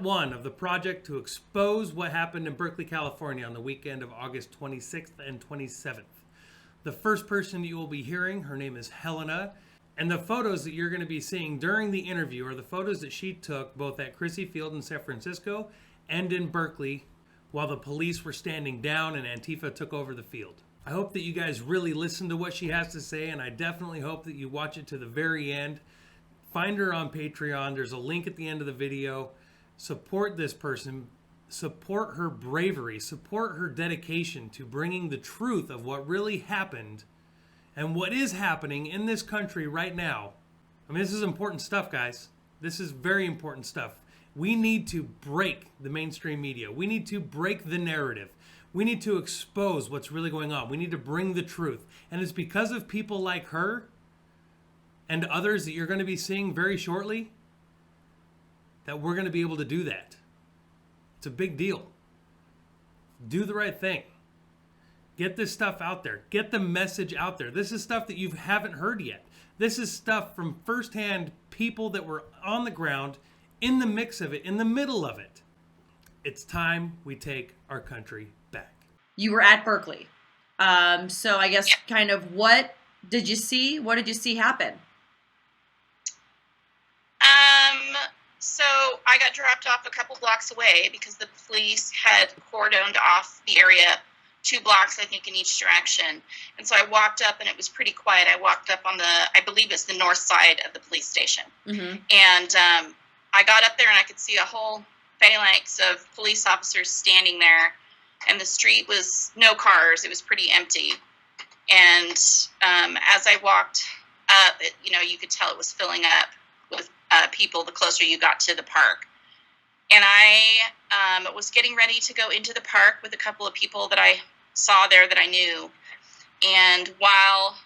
one of the project to expose what happened in Berkeley, California on the weekend of August 26th and 27th. The first person you will be hearing, her name is Helena, and the photos that you're going to be seeing during the interview are the photos that she took both at Crissy Field in San Francisco and in Berkeley while the police were standing down and Antifa took over the field. I hope that you guys really listen to what she has to say, and I definitely hope that you watch it to the very end. Find her on Patreon. There's a link at the end of the video. Support this person. Support her bravery. Support her dedication to bringing the truth of what really happened and what is happening in this country right now. I mean, this is important stuff, guys. This is very important stuff. We need to break the mainstream media. We need to break the narrative. We need to expose what's really going on. We need to bring the truth. And it's because of people like her and others that you're going to be seeing very shortly that we're going to be able to do that. It's a big deal. Do the right thing. Get this stuff out there. Get the message out there. This is stuff that you haven't heard yet. This is stuff from firsthand people that were on the ground, in the mix of it, in the middle of it. It's time we take our country back. You were at Berkeley. So I guess kind of what did you see? What did you see happen? So I got dropped off a couple blocks away because the police had cordoned off the area 2 blocks, I think, in each direction. And so I walked up and it was pretty quiet. I walked up on I believe it's the north side of the police station. Mm-hmm. And I got up there and I could see a whole phalanx of police officers standing there. And the street was no cars. It was pretty empty. And as I walked up, you could tell it was filling up with people the closer you got to the park. And I was getting ready to go into the park with a couple of people that I saw there that I knew. And while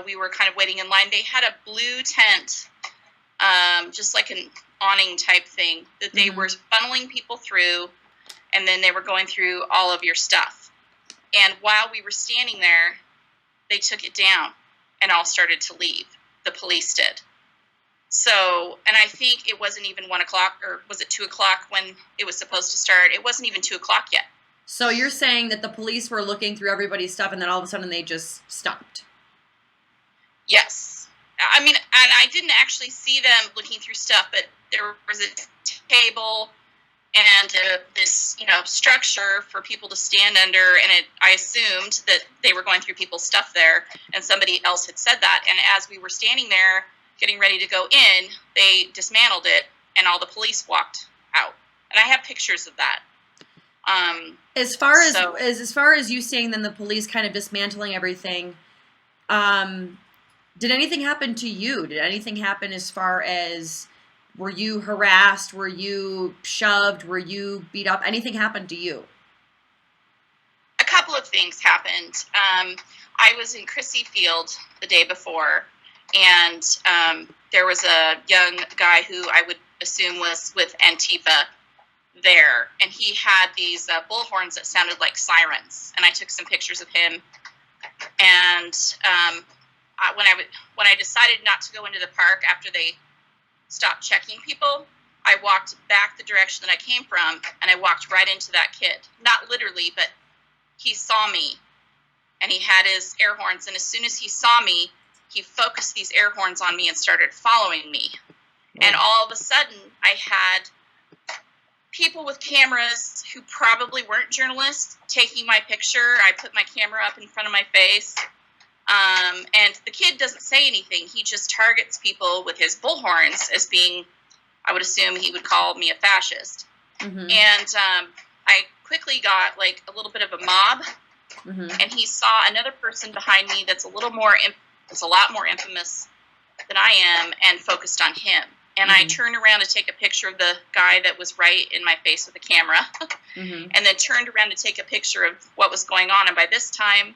we were kind of waiting in line, they had a blue tent, just like an awning type thing, that they were funneling people through, and then they were going through all of your stuff. And while we were standing there, they took it down and all started to leave. The police did. So, and I think it wasn't even 1 o'clock, or was it 2 o'clock when it was supposed to start? It wasn't even 2 o'clock yet. So you're saying that the police were looking through everybody's stuff and then all of a sudden they just stopped? Yes. I mean, and I didn't actually see them looking through stuff, but there was a table and this, structure for people to stand under, and I assumed that they were going through people's stuff there, and somebody else had said that. And as we were standing there getting ready to go in, they dismantled it, and all the police walked out. And I have pictures of that. As far as you seeing then the police kind of dismantling everything, did anything happen to you? Did anything happen as far as, were you harassed? Were you shoved? Were you beat up? Anything happened to you? A couple of things happened. I was in Crissy Field the day before, and there was a young guy who I would assume was with Antifa there, and he had these bullhorns that sounded like sirens, and I took some pictures of him. And when I decided not to go into the park after they stopped checking people, I walked back the direction that I came from, and I walked right into that kid. Not literally, but he saw me, and he had his air horns, and as soon as he saw me, he focused these air horns on me and started following me. And all of a sudden, I had people with cameras who probably weren't journalists taking my picture. I put my camera up in front of my face. And the kid doesn't say anything. He just targets people with his bullhorns as being, I would assume he would call me a fascist. Mm-hmm. And I quickly got like a little bit of a mob. Mm-hmm. And he saw another person behind me that's a lot more infamous than I am, and focused on him. And I turned around to take a picture of the guy that was right in my face with the camera, and then turned around to take a picture of what was going on. And by this time,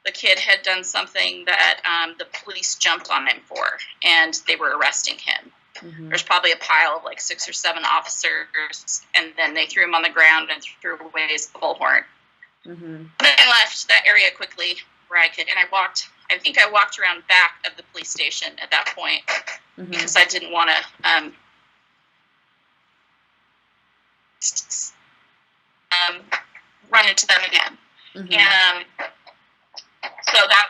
the kid had done something that the police jumped on him for, and they were arresting him. Mm-hmm. There's probably a pile of like 6 or 7 officers, and then they threw him on the ground and threw away his bullhorn. Mm-hmm. Then I left that area quickly where I could, and I think I walked around back of the police station at that point, because I didn't want to run into them again. Mm-hmm. And so that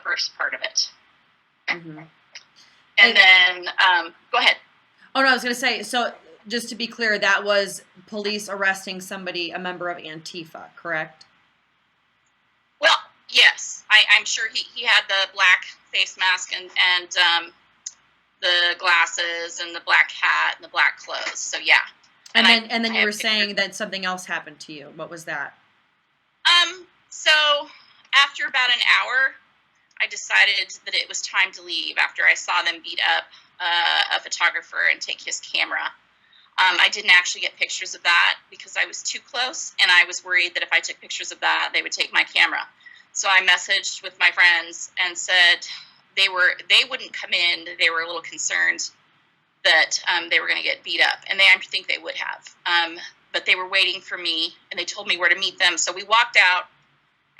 first part of it. Mm-hmm. And then, go ahead. Oh, no, I was going to say, so just to be clear, that was police arresting somebody, a member of Antifa, correct? Well, yes. I'm sure he had the black face mask and the glasses and the black hat and the black clothes. So, yeah. And then you were saying that something else happened to you. What was that? So after about an hour, I decided that it was time to leave after I saw them beat up a photographer and take his camera. I didn't actually get pictures of that because I was too close, and I was worried that if I took pictures of that, they would take my camera. So I messaged with my friends and said they wouldn't come in. They were a little concerned that they were going to get beat up, and I think they would have. But they were waiting for me, and they told me where to meet them. So we walked out,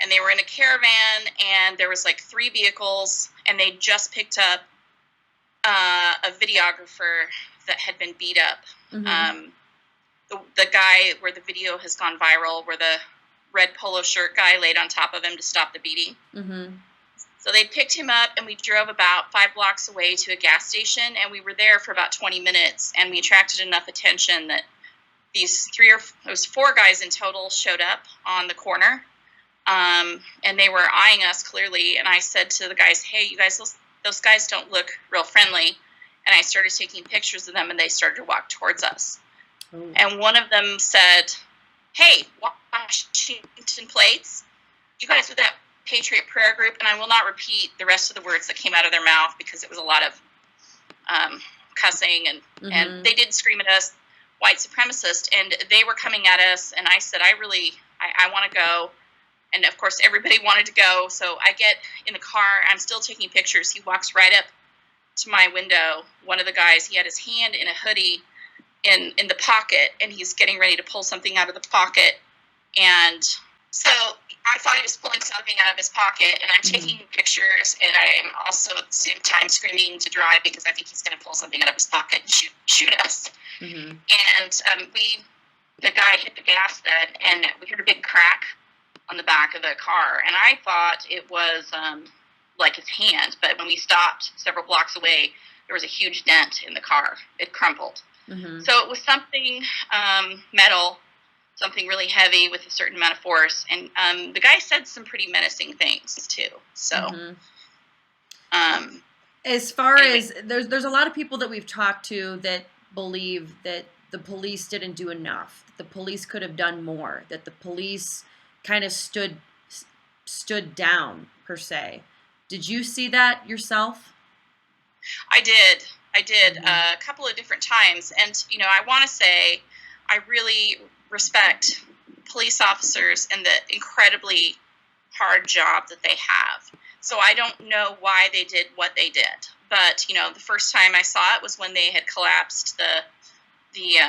and they were in a caravan, and there was like 3 vehicles, and they just picked up a videographer that had been beat up. Mm-hmm. The guy where the video has gone viral, where the red polo shirt guy laid on top of him to stop the beating. Mm-hmm. So they picked him up, and we drove about 5 blocks away to a gas station, and we were there for about 20 minutes, and we attracted enough attention that these 4 guys in total showed up on the corner, and they were eyeing us clearly. And I said to the guys, "Hey, you guys, those guys don't look real friendly." And I started taking pictures of them, and they started to walk towards us. Ooh. And one of them said, "Hey, Washington plates, you guys with that Patriot Prayer Group?" And I will not repeat the rest of the words that came out of their mouth because it was a lot of cussing, and they did scream at us, "White supremacist," and they were coming at us, and I said, I want to go. And of course everybody wanted to go, so I get in the car. I'm still taking pictures. He walks right up to my window. One of the guys, he had his hand in a hoodie in the pocket, and he's getting ready to pull something out of the pocket. And so I thought he was pulling something out of his pocket, and I'm taking pictures, and I'm also at the same time screaming to drive because I think he's going to pull something out of his pocket and shoot us. Mm-hmm. And the guy hit the gas then, and we heard a big crack on the back of the car, and I thought it was like his hand, but when we stopped several blocks away, there was a huge dent in the car. It crumpled. Mm-hmm. So it was something metal, something really heavy with a certain amount of force, and the guy said some pretty menacing things too. So as far anyway. as there's a lot of people that we've talked to that believe that the police didn't do enough, that the police could have done more, that the police kind of stood down per se. Did you see that yourself? I did a couple of different times, and I want to say I really respect police officers and the incredibly hard job that they have. So I don't know why they did what they did, but the first time I saw it was when they had collapsed the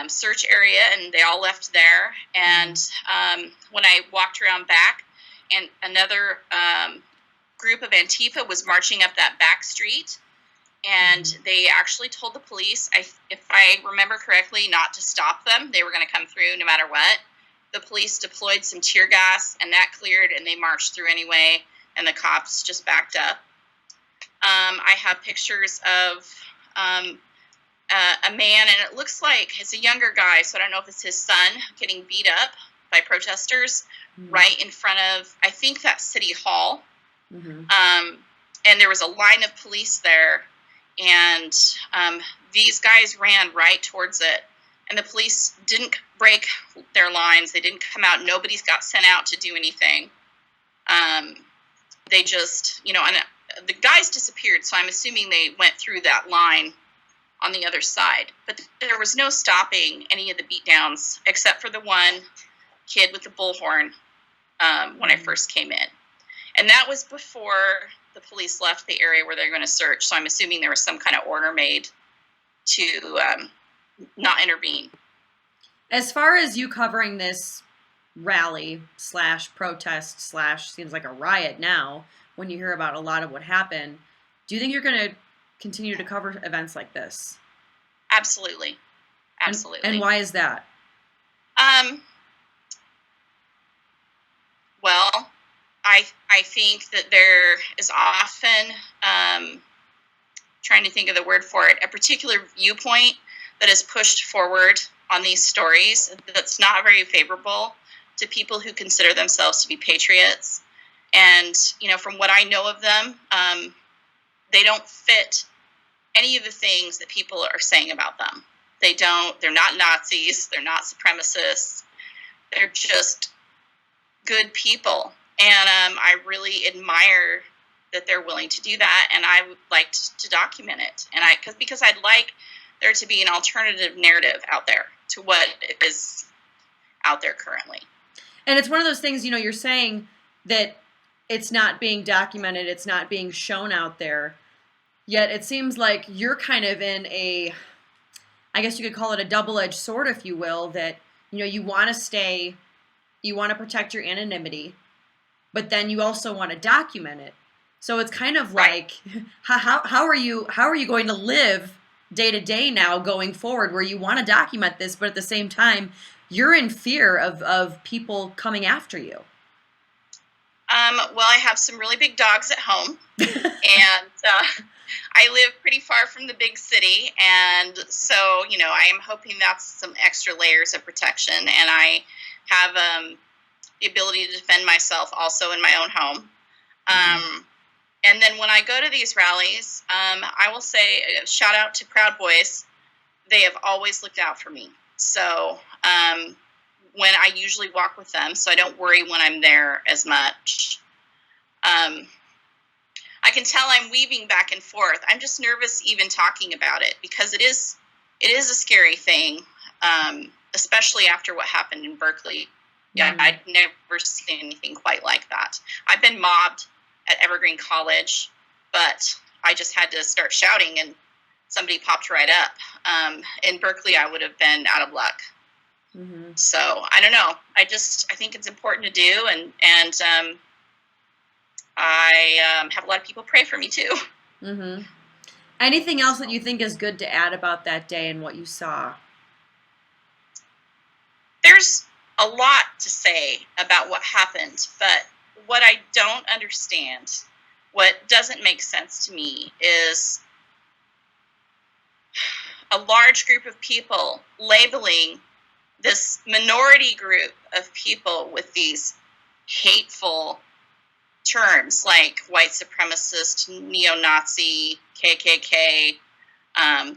search area, and they all left there. And when I walked around back, and another group of Antifa was marching up that back street, and they actually told the police, if I remember correctly, not to stop them. They were going to come through no matter what. The police deployed some tear gas, and that cleared, and they marched through anyway, and the cops just backed up. I have pictures of a man, and it looks like it's a younger guy, so I don't know if it's his son, getting beat up by protesters right in front of, I think that's City Hall. And there was a line of police there, and these guys ran right towards it, and the police didn't break their lines. They didn't come out. Nobody got sent out to do anything. They just, and the guys disappeared, so I'm assuming they went through that line on the other side. But there was no stopping any of the beatdowns except for the one kid with the bullhorn when I first came in. And that was before the police left the area where they're going to search. So I'm assuming there was some kind of order made to not intervene. As far as you covering this rally / protest / seems like a riot now, when you hear about a lot of what happened, do you think you're going to continue to cover events like this? Absolutely. Absolutely. And why is that? Um, well, I think that there is often, trying to think of the word for it, a particular viewpoint that is pushed forward on these stories that's not very favorable to people who consider themselves to be patriots. And, from what I know of them, they don't fit any of the things that people are saying about them. They're not Nazis, they're not supremacists, they're just good people. And I really admire that they're willing to do that, and I would like to document it. And because I'd like there to be an alternative narrative out there to what is out there currently. And it's one of those things, you're saying that it's not being documented, it's not being shown out there. Yet it seems like you're kind of in I guess you could call it a double-edged sword, if you will, that, you want to protect your anonymity, but then you also want to document it. So it's kind of like, how are you going to live day to day now going forward, where you want to document this, but at the same time, you're in fear of people coming after you? Well, I have some really big dogs at home, and I live pretty far from the big city, and so, I am hoping that's some extra layers of protection, and I have the ability to defend myself also in my own home. And then when I go to these rallies, I will say, shout out to Proud Boys. They have always looked out for me. So when I usually walk with them, so I don't worry when I'm there as much. I can tell I'm weaving back and forth. I'm just nervous even talking about it, because it is a scary thing, especially after what happened in Berkeley. Yeah, I'd never seen anything quite like that. I've been mobbed at Evergreen College, but I just had to start shouting and somebody popped right up. In Berkeley, I would have been out of luck. So I don't know. I think it's important to do, and I have a lot of people pray for me too. Anything else that you think is good to add about that day and what you saw? There's a lot to say about what happened, but what I don't understand, what doesn't make sense to me, is a large group of people labeling this minority group of people with these hateful terms like white supremacist, neo-Nazi, KKK.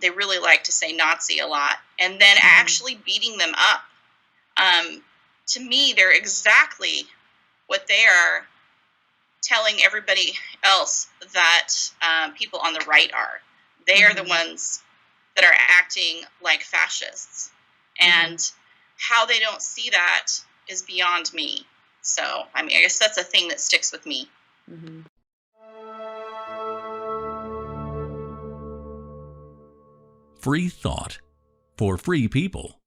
They really like to say Nazi a lot, and then actually beating them up. To me, they're exactly what they are telling everybody else that people on the right are. They are the ones that are acting like fascists. And how they don't see that is beyond me. So, I guess that's a thing that sticks with me. Free thought for free people.